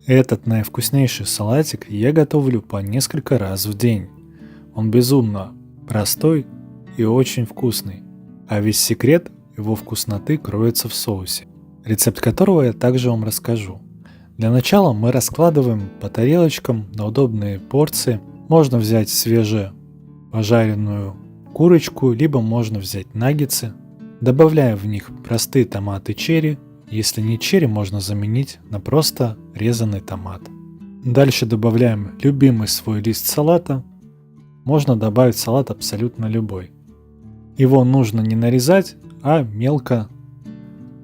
Этот наивкуснейший салатик я готовлю по несколько раз в день. Он безумно простой и очень вкусный, а весь секрет его вкусноты кроется в соусе, рецепт которого я также вам расскажу. Для начала мы раскладываем по тарелочкам на удобные порции. Можно взять свежепожаренную курочку, либо можно взять наггетсы. Добавляем в них простые томаты черри. Если не черри, можно заменить на просто резанный томат. Дальше добавляем любимый свой лист салата. Можно добавить салат абсолютно любой. Его нужно не нарезать, а мелко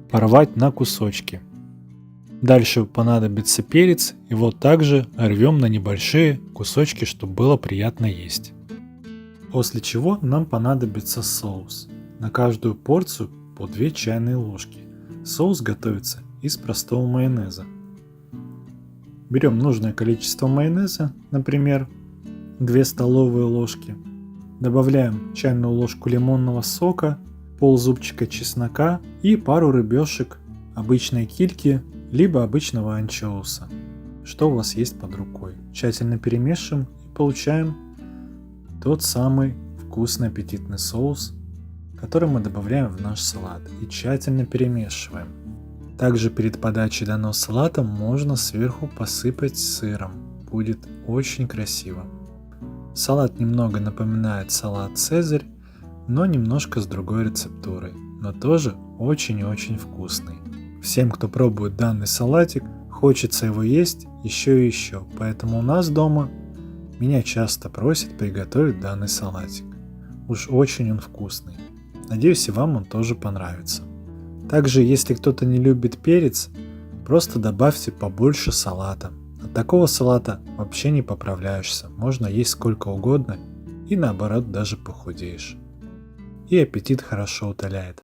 порвать на кусочки. Дальше понадобится перец, его также рвем на небольшие кусочки, чтобы было приятно есть. После чего нам понадобится соус. На каждую порцию по 2 чайные ложки. Соус готовится из простого майонеза. Берем нужное количество майонеза, например, 2 столовые ложки. Добавляем чайную ложку лимонного сока, ползубчика чеснока и пару рыбешек обычной кильки, либо обычного анчоуса, что у вас есть под рукой. Тщательно перемешиваем и получаем тот самый вкусный аппетитный соус, который мы добавляем в наш салат и тщательно перемешиваем. Также перед подачей данного салата можно сверху посыпать сыром, будет очень красиво. Салат немного напоминает салат Цезарь, но немножко с другой рецептурой, но тоже очень и очень вкусный. Всем, кто пробует данный салатик, хочется его есть еще и еще, поэтому у нас дома меня часто просят приготовить данный салатик. Уж очень он вкусный. Надеюсь, и вам он тоже понравится. Также, если кто-то не любит перец, просто добавьте побольше салата. От такого салата вообще не поправляешься, можно есть сколько угодно и наоборот даже похудеешь. И аппетит хорошо утоляет.